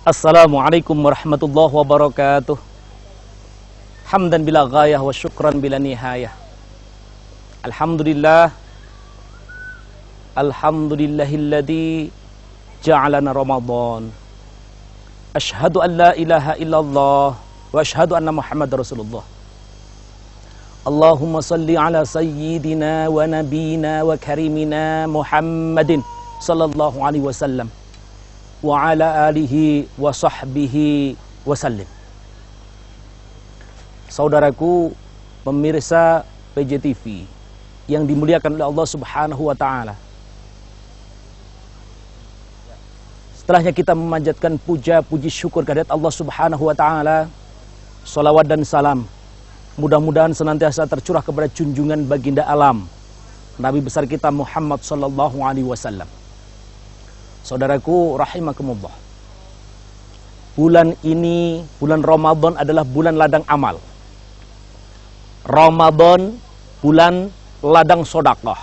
Assalamualaikum warahmatullahi wabarakatuh. Hamdan bila ghayah wa syukran bila nihayah. Alhamdulillah. Alhamdulillahilladzi ja'alana Ramadan. Asyhadu an la ilaha illallah wa asyhadu anna Muhammadar Rasulullah. Allahumma salli ala sayyidina wa nabina wa karimina Muhammadin sallallahu alaihi wasallam wa ala alihi wa sahbihi wasallim. Saudaraku pemirsa PJTV yang dimuliakan oleh Allah Subhanahu wa taala. Setelahnya kita memanjatkan puja puji syukur kehadirat Allah Subhanahu wa taala. Salawat dan salam mudah-mudahan senantiasa tercurah kepada junjungan baginda alam Nabi besar kita Muhammad sallallahu alaihi wasallam. Saudaraku rahimakumullah. Bulan ini, bulan Ramadan adalah bulan ladang amal. Ramadan bulan ladang sedekah.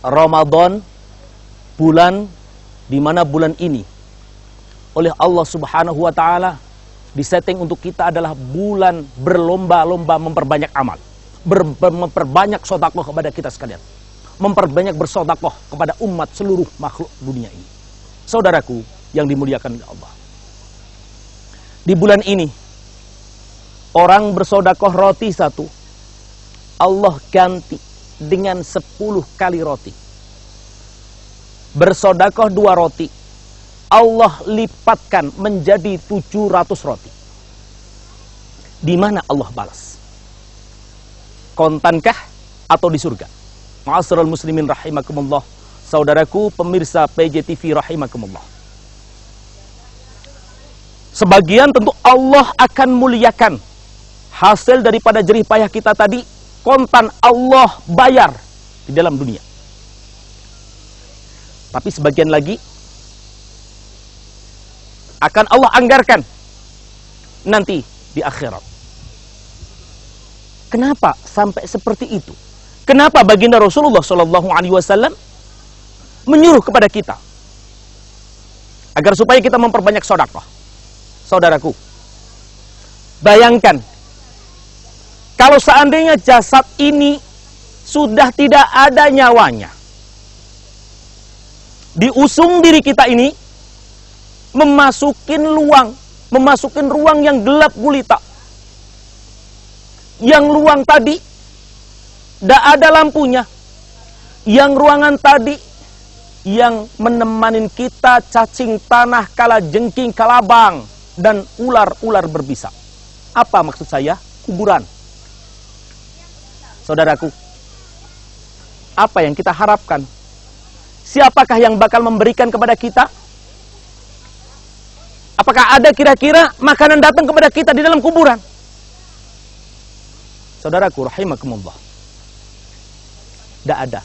Ramadan bulan di mana bulan ini oleh Allah Subhanahu wa taala disetting untuk kita adalah bulan berlomba-lomba memperbanyak amal, memperbanyak sedekah kepada kita sekalian, memperbanyak bersedekah kepada umat seluruh makhluk dunia ini. Saudaraku yang dimuliakan oleh Allah, di bulan ini orang bersedekah roti satu, Allah ganti dengan 10 kali roti. Bersedekah 2 roti, Allah lipatkan menjadi 700 roti. Di mana Allah balas? Kontankah atau di surga? Ma'asyiral muslimin rahimakumullah. Saudaraku pemirsa PJTV rahimakumullah. Sebagian tentu Allah akan muliakan hasil daripada jerih payah kita tadi, kontan Allah bayar di dalam dunia. Tapi sebagian lagi akan Allah anggarkan nanti di akhirat. Kenapa sampai seperti itu? Kenapa baginda Rasulullah Shallallahu Alaihi Wasallam menyuruh kepada kita agar supaya kita memperbanyak sedekah? Saudaraku, bayangkan kalau seandainya jasad ini sudah tidak ada nyawanya, di usung diri kita ini memasukin ruang yang gelap gulita. Yang ruang tadi tidak ada lampunya. Yang ruangan tadi yang menemanin kita cacing tanah, kala jengking, kalabang, dan ular-ular berbisa. Apa maksud saya? Kuburan. Saudaraku, apa yang kita harapkan? Siapakah yang bakal memberikan kepada kita? Apakah ada kira-kira makanan datang kepada kita di dalam kuburan? Saudaraku rahimakumullah, tidak ada.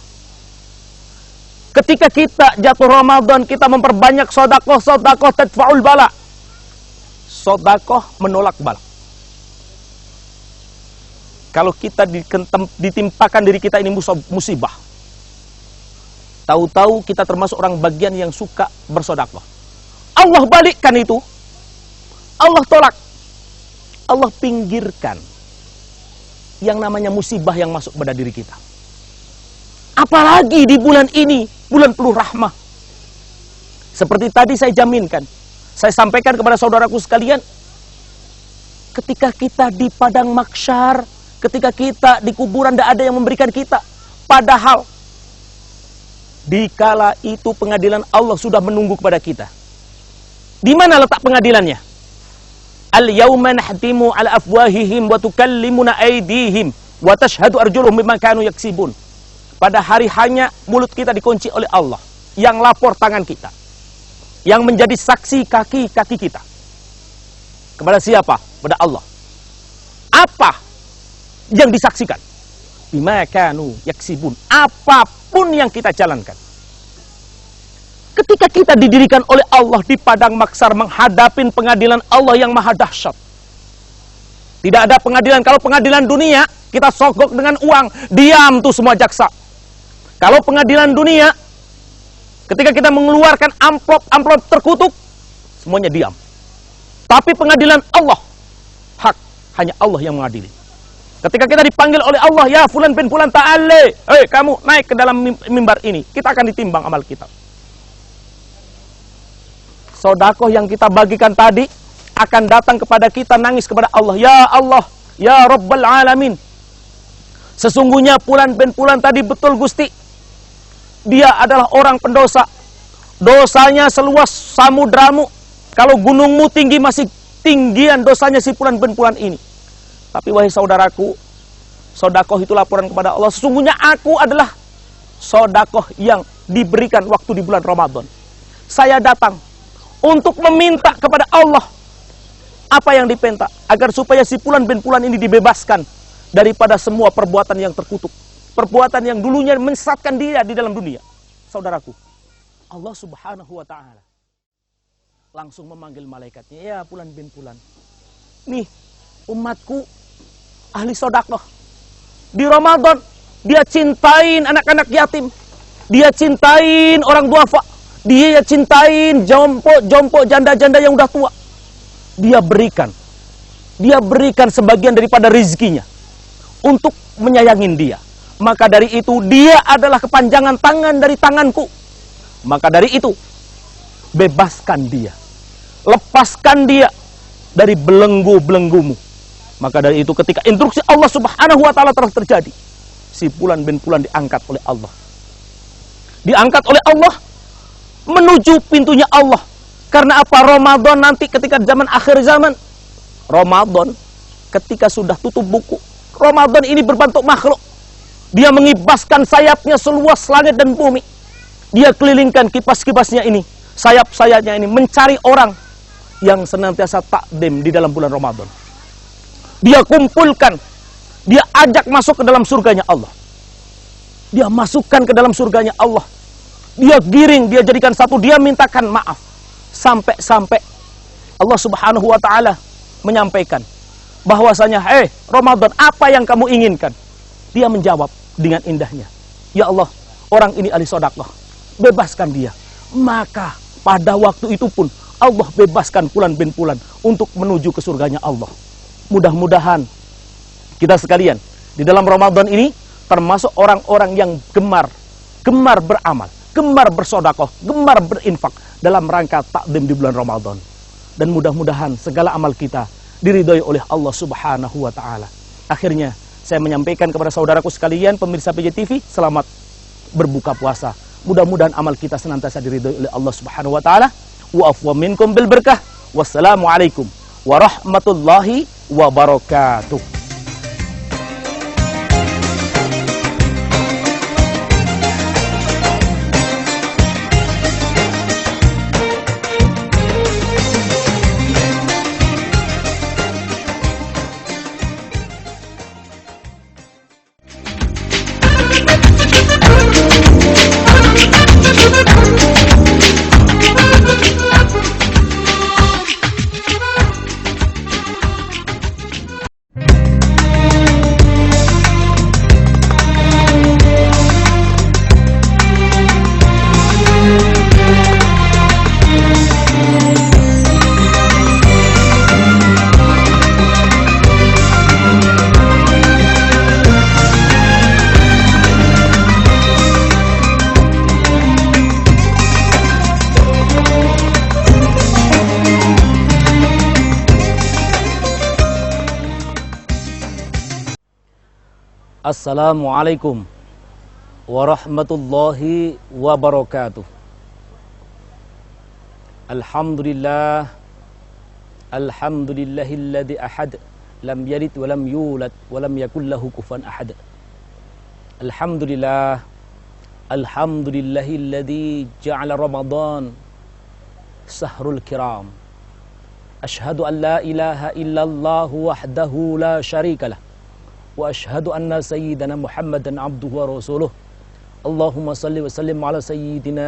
Ketika kita jatuh Ramadan, kita memperbanyak sedekah, sedekah tadfa'ul bala. Sedekah menolak bala. Kalau kita ditimpakan diri kita ini musibah, tahu-tahu kita termasuk orang bagian yang suka bersedekah, Allah balikkan itu, Allah tolak, Allah pinggirkan yang namanya musibah yang masuk pada diri kita. Apalagi di bulan ini, bulan penuh rahmah. Seperti tadi saya jaminkan, saya sampaikan kepada saudaraku sekalian, ketika kita di padang mahsyar, ketika kita di kuburan, tidak ada yang memberikan kita. Padahal dikala itu pengadilan Allah sudah menunggu kepada kita. Di mana letak pengadilannya? Al-yawma nahtimu ala afwahihim wa tukallimuna aydihim wa tashhadu arjuluhum bima kanu yaksibun. Pada hari hanya mulut kita dikunci oleh Allah, yang lapor tangan kita, yang menjadi saksi kaki-kaki kita. Kepada siapa? Pada Allah. Apa yang disaksikan? Bima kanu yaksibun. Apapun yang kita jalankan. Ketika kita didirikan oleh Allah di padang mahsyar menghadapin pengadilan Allah yang maha dahsyat. Tidak ada pengadilan. Kalau pengadilan dunia, kita sogok dengan uang, diam tuh semua jaksa. Kalau pengadilan dunia, ketika kita mengeluarkan amplop terkutuk, semuanya diam. Tapi pengadilan Allah hak, hanya Allah yang mengadili. Ketika kita dipanggil oleh Allah, ya fulan bin fulan ta'ale, kamu naik ke dalam mimbar ini, kita akan ditimbang amal kita. Sedekah yang kita bagikan tadi akan datang kepada kita, nangis kepada Allah, ya Allah, ya Rabbal Alamin, sesungguhnya fulan bin fulan tadi betul Gusti, dia adalah orang pendosa, dosanya seluas samudramu, kalau gunungmu tinggi masih tinggian dosanya si fulan bin fulan ini. Tapi wahai saudaraku, sedekah itu laporan kepada Allah, sesungguhnya aku adalah sedekah yang diberikan waktu di bulan Ramadan. Saya datang untuk meminta kepada Allah apa yang dipinta, agar supaya si fulan bin fulan ini dibebaskan daripada semua perbuatan yang terkutuk, perbuatan yang dulunya menyesatkan dia di dalam dunia. Saudaraku, Allah Subhanahu wa Ta'ala langsung memanggil malaikatnya, ya fulan bin fulan, nih umatku ahli sedekah. Di Ramadan dia cintain anak-anak yatim, dia cintain orang duafa, dia cintain jompo janda-janda yang udah tua. Dia berikan sebagian daripada rezekinya untuk menyayangin dia. Maka dari itu dia adalah kepanjangan tangan dari tanganku. Maka dari itu bebaskan dia, lepaskan dia dari belenggu-belenggumu. Maka dari itu ketika instruksi Allah Subhanahu wa Ta'ala telah terjadi, si fulan bin fulan diangkat oleh Allah. Diangkat oleh Allah menuju pintunya Allah. Karena apa? Ramadan nanti ketika zaman akhir zaman, Ramadan ketika sudah tutup buku, Ramadan ini berbentuk makhluk. Dia mengibaskan sayapnya seluas langit dan bumi. Dia kelilingkan kipas-kipasnya ini, sayap-sayapnya ini, mencari orang yang senantiasa takdim di dalam bulan Ramadan. Dia kumpulkan, dia ajak masuk ke dalam surganya Allah. Dia masukkan ke dalam surganya Allah. Dia giring, dia jadikan satu, dia mintakan maaf. Sampai-sampai Allah Subhanahu wa Ta'ala menyampaikan bahwasanya, Ramadan, apa yang kamu inginkan? Dia menjawab dengan indahnya, ya Allah, orang ini ahli sedekah, bebaskan dia. Maka pada waktu itu pun Allah bebaskan fulan bin fulan untuk menuju ke surganya Allah. Mudah-mudahan kita sekalian di dalam Ramadan ini termasuk orang-orang yang gemar beramal, gemar bersedekah, gemar berinfak dalam rangka takdim di bulan Ramadan. Dan mudah-mudahan segala amal kita diridhoi oleh Allah Subhanahu wa Ta'ala. Akhirnya saya menyampaikan kepada saudaraku sekalian, pemirsa PJTV, selamat berbuka puasa. Mudah-mudahan amal kita senantiasa diridhoi oleh Allah Subhanahu wa Ta'ala. Wa afwa minkum bil berkah. Wassalamualaikum warahmatullahi wabarakatuh. Assalamualaikum warahmatullahi wabarakatuh. Alhamdulillah, alhamdulillahilladzi ahad, lam yalid wa lam yulad wa lam yakul lahu kufuwan ahad. Alhamdulillah, alhamdulillahilladzi ja'ala Ramadan sahrul kiram. Ashhadu an la ilaha illallah wahdahu la syarikalah. Wa ashhadu anna sayyidana Muhammadan abduhu wa rasuluh. Allahumma salli wa sallim ala sayyidina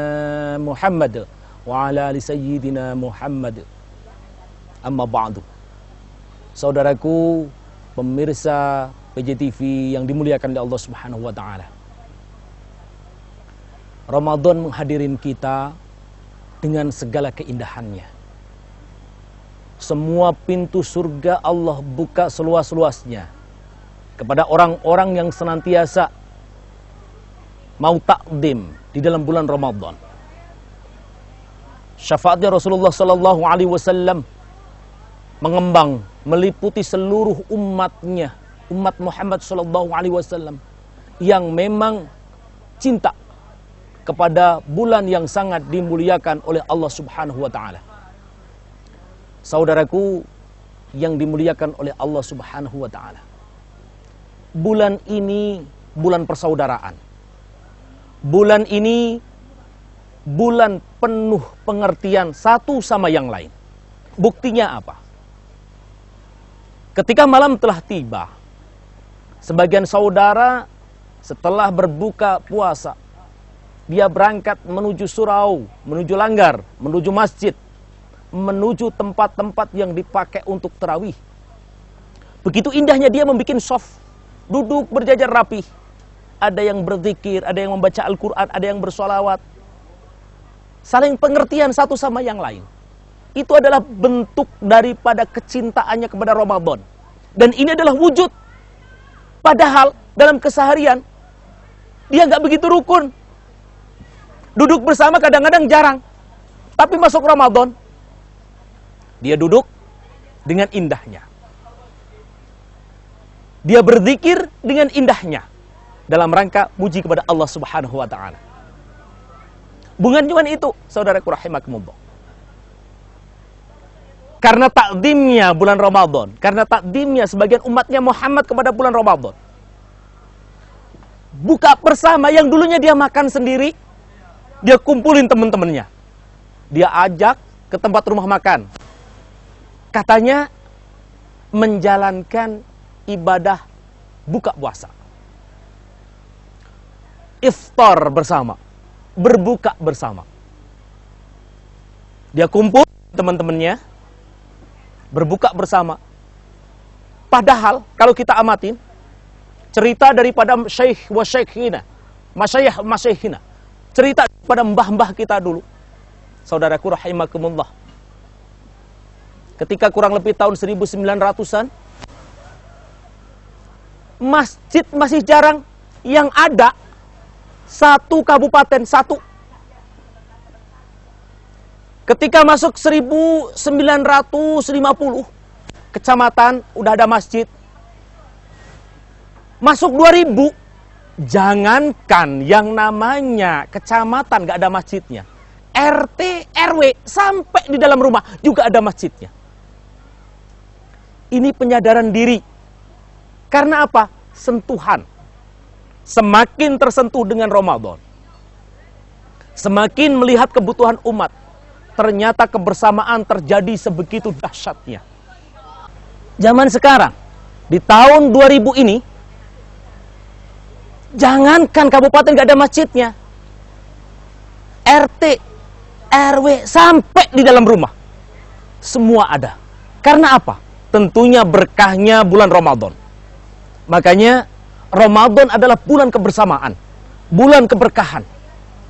Muhammad wa ala ali sayyidina Muhammad. Amma ba'du. Saudaraku, pemirsa PJTV yang dimuliakan oleh Allah Subhanahu wa Ta'ala. Ramadan menghadirin kita dengan segala keindahannya. semua pintu surga Allah buka seluas-luasnya kepada orang-orang yang senantiasa mau takdim di dalam bulan Ramadan. Syafaatnya Rasulullah sallallahu alaihi wasallam mengembang meliputi seluruh umatnya, umat Muhammad sallallahu alaihi wasallam yang memang cinta kepada bulan yang sangat dimuliakan oleh Allah Subhanahu wa taala. Saudaraku yang dimuliakan oleh Allah Subhanahu wa taala, bulan ini bulan persaudaraan. Bulan ini bulan penuh pengertian satu sama yang lain. Buktinya apa? Ketika malam telah tiba, sebagian saudara setelah berbuka puasa, dia berangkat menuju surau, menuju langgar, menuju masjid, menuju tempat-tempat yang dipakai untuk tarawih. Begitu indahnya dia membuat soft, duduk berjajar rapi. Ada yang berzikir, ada yang membaca Al-Quran, ada yang bersolawat. Saling pengertian satu sama yang lain. Itu adalah bentuk daripada kecintaannya kepada Ramadan. Dan ini adalah wujud. Padahal dalam keseharian, dia nggak begitu rukun. Duduk bersama kadang-kadang jarang. Tapi masuk Ramadan, dia duduk dengan indahnya. Dia berzikir dengan indahnya. Dalam rangka muji kepada Allah Subhanahu wa taala. Bukan cuma itu, saudaraku rahimakumullah. Karena takdimnya bulan Ramadan, karena takdimnya sebagian umatnya Muhammad kepada bulan Ramadan. Buka bersama yang dulunya dia makan sendiri, dia kumpulin teman-temannya. Dia ajak ke tempat rumah makan. Katanya menjalankan ibadah buka puasa. Iftar bersama, berbuka bersama. Dia kumpul teman-temannya, berbuka bersama. Padahal kalau kita amatin cerita daripada syekh wa syekhina, masyayikh masyayikhina, cerita pada mbah-mbah kita dulu, saudaraku rahimakumullah, ketika kurang lebih tahun 1900-an, masjid masih jarang, yang ada satu kabupaten, satu. Ketika masuk 1950, kecamatan udah ada masjid. Masuk 2000, jangankan yang namanya kecamatan gak ada masjidnya. RT, RW, sampai di dalam rumah juga ada masjidnya. Ini penyadaran diri. Karena apa? Sentuhan. Semakin tersentuh dengan Ramadan, semakin melihat kebutuhan umat, ternyata kebersamaan terjadi sebegitu dahsyatnya. Zaman sekarang, di tahun 2000 ini, jangankan kabupaten gak ada masjidnya, RT, RW, sampai di dalam rumah, semua ada. Karena apa? Tentunya berkahnya bulan Ramadan. Makanya Ramadan adalah bulan kebersamaan, bulan keberkahan,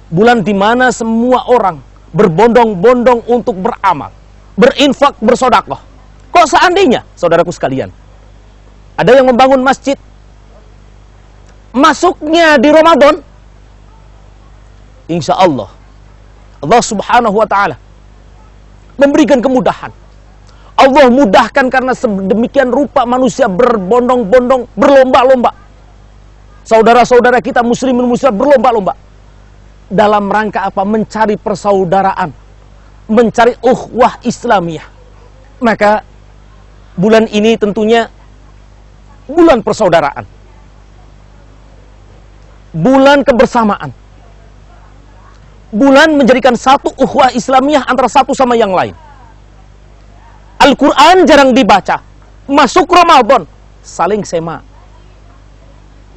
bulan di mana semua orang berbondong-bondong untuk beramal, berinfak, bersedekah. Kok seandainya, saudaraku sekalian, ada yang membangun masjid, masuknya di Ramadan, insya Allah, Allah Subhanahu wa taala memberikan kemudahan. Allah mudahkan karena sedemikian rupa manusia berbondong-bondong, berlomba-lomba. Saudara-saudara kita muslimin muslimat berlomba-lomba dalam rangka apa? Mencari persaudaraan, mencari ukhuwah Islamiyah. Maka bulan ini tentunya bulan persaudaraan, bulan kebersamaan, bulan menjadikan satu ukhuwah Islamiyah antara satu sama yang lain. Al-Quran jarang dibaca, masuk Ramadan saling sema,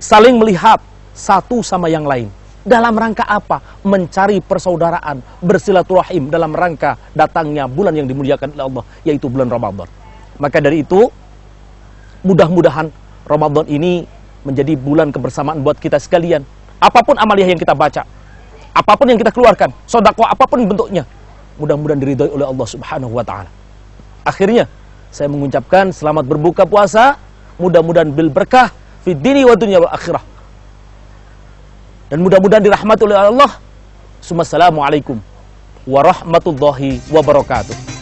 saling melihat satu sama yang lain. Dalam rangka apa? Mencari persaudaraan, bersilaturahim dalam rangka datangnya bulan yang dimuliakan oleh Allah, yaitu bulan Ramadan. Maka dari itu, mudah-mudahan Ramadan ini menjadi bulan kebersamaan buat kita sekalian. Apapun amaliyah yang kita baca, apapun yang kita keluarkan, sedekah apapun bentuknya, mudah-mudahan diridhoi oleh Allah Subhanahu wa taala. Akhirnya, saya mengucapkan selamat berbuka puasa, mudah-mudahan bil berkah fid dini wa dunya wal akhirah. Dan mudah-mudahan dirahmati oleh Allah. Assalamualaikum warahmatullahi wabarakatuh.